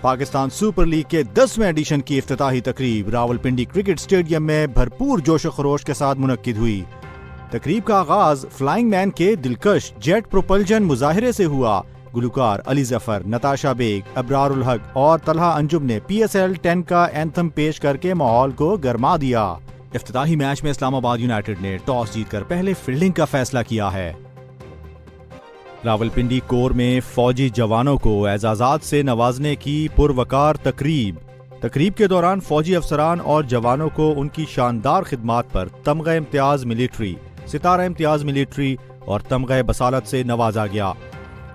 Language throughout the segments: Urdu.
پاکستان سپر لیگ کے 10ویں ایڈیشن کی افتتاحی تقریب راولپنڈی کرکٹ اسٹیڈیم میں بھرپور جوش و خروش کے ساتھ منعقد ہوئی۔ تقریب کا آغاز فلائنگ مین کے دلکش جیٹ پروپلجن مظاہرے سے ہوا۔ گلوکار علی ظفر، نتاشا بیگ، ابرار الحق اور طلحہ انجم نے PSL 10 کا اینتھم پیش کر کے ماحول کو گرما دیا۔ افتتاحی میچ میں اسلام آباد یونائیٹڈ نے ٹاس جیت کر پہلے فیلڈنگ کا فیصلہ کیا ہے۔ راولپنڈی کور میں فوجی جوانوں کو اعزازات سے نوازنے کی پروقار تقریب کے دوران فوجی افسران اور جوانوں کو ان کی شاندار خدمات پر تمغہ امتیاز ملٹری، ستارہ امتیاز ملٹری اور تمغہ بصالت سے نوازا گیا۔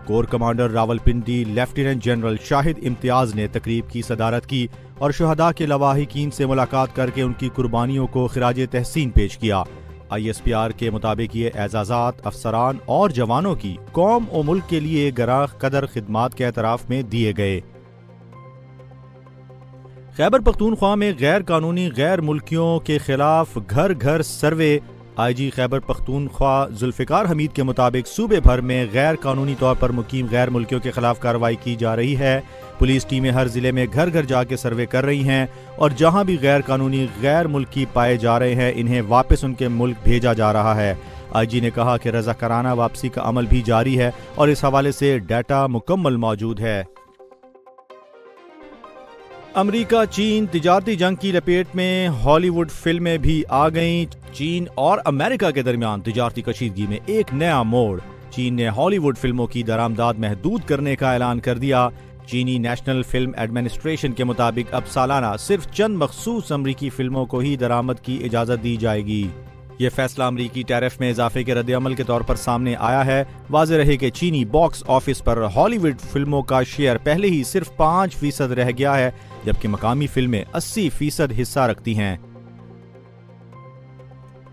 Corps commander Rawalpindi lieutenant general Shahid Imtiaz نے تقریب کی صدارت کی اور شہداء کے لواحقین سے ملاقات کر کے ان کی قربانیوں کو خراج تحسین پیش کیا۔ ISPR کے مطابق یہ اعزازات افسران اور جوانوں کی قوم و ملک کے لیے گراں قدر خدمات کے اعتراف میں دیے گئے۔ خیبر پختونخوا میں غیر قانونی غیر ملکیوں کے خلاف گھر گھر سروے۔ IG خیبر پختونخوا ذوالفقار حمید کے مطابق صوبے بھر میں غیر قانونی طور پر مقیم غیر ملکیوں کے خلاف کارروائی کی جا رہی ہے۔ پولیس ٹیمیں ہر ضلع میں گھر گھر جا کے سروے کر رہی ہیں اور جہاں بھی غیر قانونی غیر ملکی پائے جا رہے ہیں انہیں واپس ان کے ملک بھیجا جا رہا ہے۔ IG نے کہا کہ رضاکارانہ واپسی کا عمل بھی جاری ہے اور اس حوالے سے ڈیٹا مکمل موجود ہے۔ امریکہ چین تجارتی جنگ کی لپیٹ میں ہالی ووڈ فلمیں بھی آ گئیں۔ چین اور امریکہ کے درمیان تجارتی کشیدگی میں ایک نیا موڑ۔ چین نے ہالی ووڈ فلموں کی درآمدات محدود کرنے کا اعلان کر دیا۔ چینی نیشنل فلم ایڈمنسٹریشن کے مطابق اب سالانہ صرف چند مخصوص امریکی فلموں کو ہی درآمد کی اجازت دی جائے گی۔ یہ فیصلہ امریکی ٹیرف میں اضافے کے رد عمل کے طور پر سامنے آیا ہے۔ واضح رہے کہ چینی باکس آفس پر ہالی ووڈ فلموں کا شیئر پہلے ہی صرف 5% رہ گیا ہے، جبکہ مقامی فلمیں 80% حصہ رکھتی ہیں۔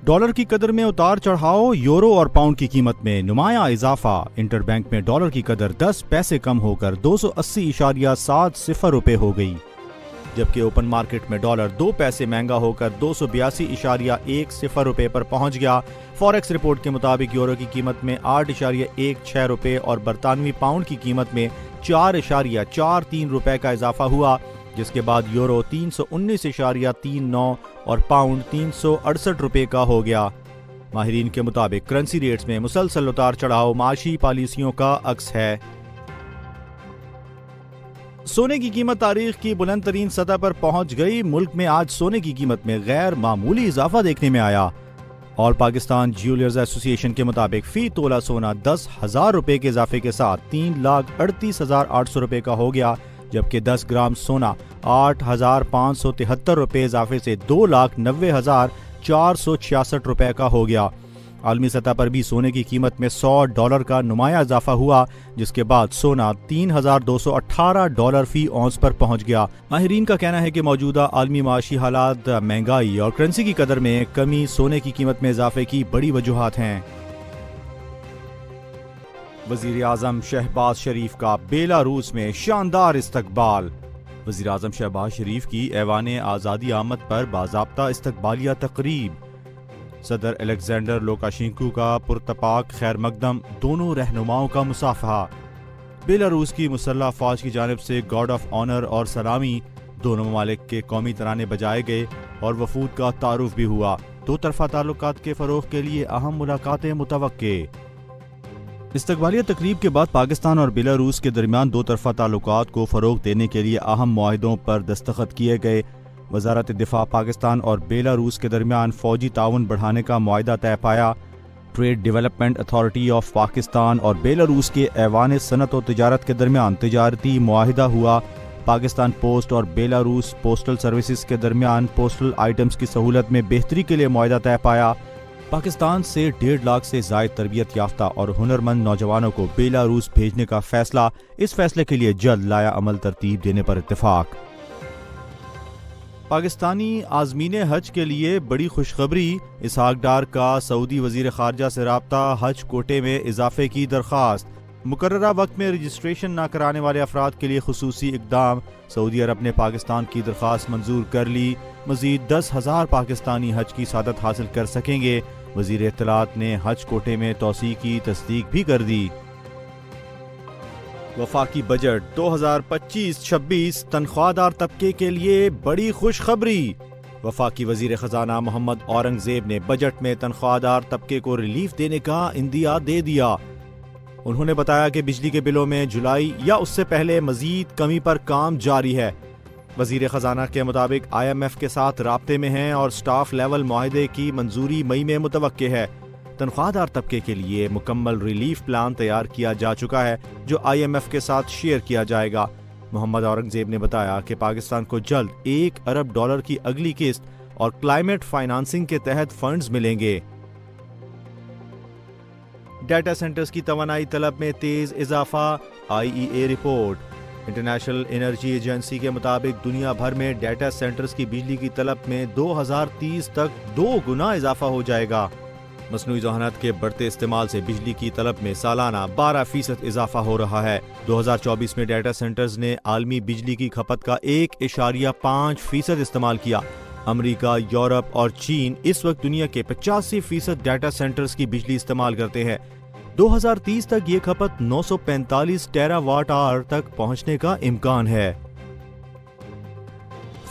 ڈالر کی قدر میں اتار چڑھاؤ، یورو اور پاؤنڈ کی قیمت میں نمایاں اضافہ۔ انٹر بینک میں ڈالر کی قدر 10 پیسے کم ہو کر 280.70 روپے ہو گئی، جبکہ اوپن مارکیٹ میں ڈالر 2 پیسے مہنگا ہو کر 282.10 روپے پر پہنچ گیا۔ فوریکس رپورٹ کے مطابق یورو کی قیمت میں 8.16 روپے اور برطانوی پاؤنڈ کی قیمت میں 4.43 روپے کا اضافہ ہوا، جس کے بعد یورو 319.39 اور پاؤنڈ 368 روپے کا ہو گیا۔ ماہرین کے مطابق کرنسی ریٹس میں مسلسل اتار چڑھاؤ معاشی پالیسیوں کا عکس ہے۔ سونے کی قیمت تاریخ کی بلند ترین سطح پر پہنچ گئی۔ ملک میں آج سونے کی قیمت میں غیر معمولی اضافہ دیکھنے میں آیا۔ آل پاکستان جیولرز ایسوسی ایشن کے مطابق فی تولہ سونا 10,000 روپے کے اضافے کے ساتھ 3,38,800 روپے کا ہو گیا، جبکہ 10 گرام سونا 8,573 روپے اضافے سے 2,90,466 روپے کا ہو گیا۔ عالمی سطح پر بھی سونے کی قیمت میں $100 کا نمایاں اضافہ ہوا، جس کے بعد سونا $3,218 فی اونس پر پہنچ گیا۔ ماہرین کا کہنا ہے کہ موجودہ عالمی معاشی حالات، مہنگائی اور کرنسی کی قدر میں کمی سونے کی قیمت میں اضافے کی بڑی وجوہات ہیں۔ وزیر اعظم شہباز شریف کا بیلاروس میں شاندار استقبال۔ وزیر اعظم شہباز شریف کی ایوان آزادی آمد پر باضابطہ استقبالیہ تقریب۔ صدر الیگزینڈر لوکاشینکو کا پرتپاک خیر مقدم، دونوں رہنماؤں کا مصافحہ۔ بیلاروس کی مسلح فوج کی جانب سے گارڈ آف آنر اور سلامی، دونوں ممالک کے قومی ترانے بجائے گئے اور وفود کا تعارف بھی ہوا۔ دو طرفہ تعلقات کے فروغ کے لیے اہم ملاقاتیں متوقع۔ استقبالیہ تقریب کے بعد پاکستان اور بیلاروس کے درمیان دو طرفہ تعلقات کو فروغ دینے کے لیے اہم معاہدوں پر دستخط کیے گئے۔ وزارت دفاع پاکستان اور بیلاروس کے درمیان فوجی تعاون بڑھانے کا معاہدہ طے پایا۔ Trade development authority of Pakistan اور بیلاروس کے ایوان صنعت و تجارت کے درمیان تجارتی معاہدہ ہوا۔ پاکستان پوسٹ اور بیلاروس پوسٹل سروسز کے درمیان پوسٹل آئٹمز کی سہولت میں بہتری کے لیے معاہدہ طے پایا۔ پاکستان سے 1.5 لاکھ سے زائد تربیت یافتہ اور ہنرمند نوجوانوں کو بیلاروس بھیجنے کا فیصلہ، اس فیصلے کے لیے جلد لایا عمل ترتیب دینے پر اتفاق۔ پاکستانی عازمین حج کے لیے بڑی خوشخبری، اسحاق ڈار کا سعودی وزیر خارجہ سے رابطہ، حج کوٹے میں اضافے کی درخواست۔ مقررہ وقت میں رجسٹریشن نہ کرانے والے افراد کے لیے خصوصی اقدام، سعودی عرب نے پاکستان کی درخواست منظور کر لی۔ مزید 10,000 پاکستانی حج کی سعادت حاصل کر سکیں گے۔ وزیر اطلاعات نے حج کوٹے میں توسیع کی تصدیق بھی کر دی۔ وفاقی بجٹ 2025-26 تنخواہ دار طبقے کے لیے بڑی خوشخبری۔ وفاقی وزیر خزانہ محمد اورنگزیب نے بجٹ میں تنخواہ دار طبقے کو ریلیف دینے کا عندیہ دے دیا۔ انہوں نے بتایا کہ بجلی کے بلوں میں جولائی یا اس سے پہلے مزید کمی پر کام جاری ہے۔ وزیر خزانہ کے مطابق IMF کے ساتھ رابطے میں ہیں اور سٹاف لیول معاہدے کی منظوری مئی میں متوقع ہے۔ تنخواہ دار طبقے کے لیے مکمل ریلیف پلان تیار کیا جا چکا ہے جو IMF کے ساتھ شیئر کیا جائے گا۔ محمد اورنگزیب نے بتایا کہ پاکستان کو جلد $1 ارب کی اگلی قسط اور کلائمیٹ فائنانسنگ کے تحت فنڈز ملیں گے۔ ڈیٹا سینٹرز کی توانائی طلب میں تیز اضافہ، IEA report. International energy agency کے مطابق دنیا بھر میں ڈیٹا سینٹرز کی بجلی کی طلب میں 2030 تک 2 گنا اضافہ ہو جائے گا۔ مصنوعی ذہانت کے بڑھتے استعمال سے بجلی کی طلب میں سالانہ 12% اضافہ ہو رہا ہے۔ 2024 میں ڈیٹا سینٹرز نے عالمی بجلی کی کھپت کا 1.5% استعمال کیا۔ امریکہ، یورپ اور چین اس وقت دنیا کے 85% ڈیٹا سینٹرز کی بجلی استعمال کرتے ہیں۔ 2030 تک یہ کھپت 945 ٹیرا واٹ آور تک پہنچنے کا امکان ہے۔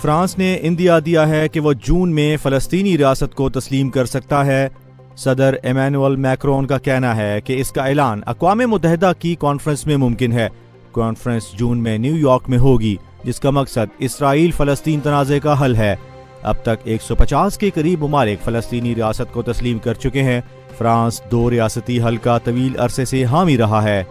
فرانس نے عندیہ دیا ہے کہ وہ جون میں فلسطینی ریاست کو تسلیم کر سکتا ہے۔ صدر ایمینوئل میکرون کا کہنا ہے کہ اس کا اعلان اقوام متحدہ کی کانفرنس میں ممکن ہے۔ کانفرنس جون میں نیو یارک میں ہوگی جس کا مقصد اسرائیل فلسطین تنازع کا حل ہے۔ اب تک 150 کے قریب ممالک فلسطینی ریاست کو تسلیم کر چکے ہیں۔ فرانس 2 ریاستی حل کا طویل عرصے سے حامی رہا ہے۔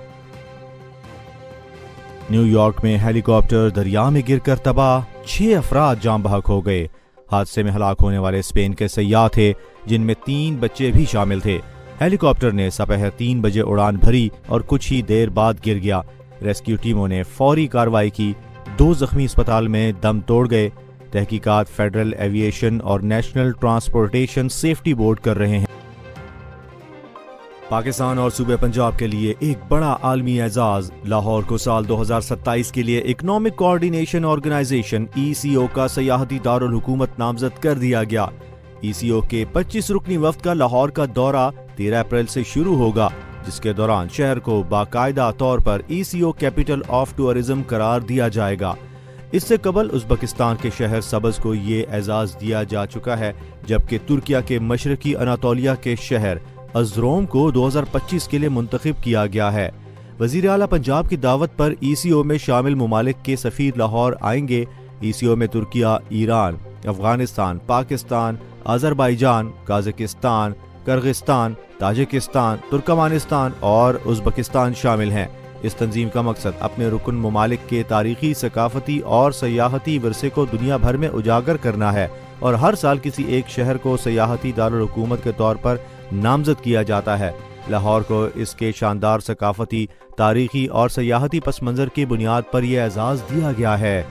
نیو یارک میں ہیلی کاپٹر دریا میں گر کر تباہ، 6 افراد جاں بحق ہو گئے۔ حادثے میں ہلاک ہونے والے اسپین کے سیاح تھے جن میں 3 بچے بھی شامل تھے۔ ہیلی کاپٹر نے سپہر 3 بجے اڑان بھری اور کچھ ہی دیر بعد گر گیا۔ ریسکیو ٹیموں نے فوری کارروائی کی۔ 2 زخمی اسپتال میں دم توڑ گئے۔ تحقیقات فیڈرل ایوییشن اور نیشنل ٹرانسپورٹیشن سیفٹی بورڈ کر رہے ہیں۔ پاکستان اور صوبہ پنجاب کے لیے ایک بڑا عالمی اعزاز، لاہور کو سال 2027 کے لیے اکنامک کوآرڈینیشن آرگنائزیشن ECO کا سیاحتی دارالحکومت نامزد کر دیا گیا۔ ECO کے 25 رکنی وفد کا لاہور کا دورہ 13 اپریل سے شروع ہوگا، جس کے دوران شہر کو باقاعدہ طور پر ECO کیپٹل آف ٹورازم قرار دیا جائے گا۔ اس سے قبل ازبکستان کے شہر سبز کو یہ اعزاز دیا جا چکا ہے، جبکہ ترکیہ کے مشرقی اناطولیہ کے شہر ازروم کو 2025 کے لیے منتخب کیا گیا ہے۔ وزیر اعلیٰ پنجاب کی دعوت پر ECO میں شامل ممالک کے سفیر لاہور آئیں گے۔ ECO میں Türkiye, Iran, Afghanistan, Pakistan, Azerbaijan, Kazakhstan, Kyrgyzstan, Tajikistan, Turkmenistan اور ازبکستان شامل ہیں۔ اس تنظیم کا مقصد اپنے رکن ممالک کے تاریخی، ثقافتی اور سیاحتی ورثے کو دنیا بھر میں اجاگر کرنا ہے، اور ہر سال کسی ایک شہر کو سیاحتی دارالحکومت کے طور پر نامزد کیا جاتا ہے۔ لاہور کو اس کے شاندار ثقافتی، تاریخی اور سیاحتی پس منظر کی بنیاد پر یہ اعزاز دیا گیا ہے۔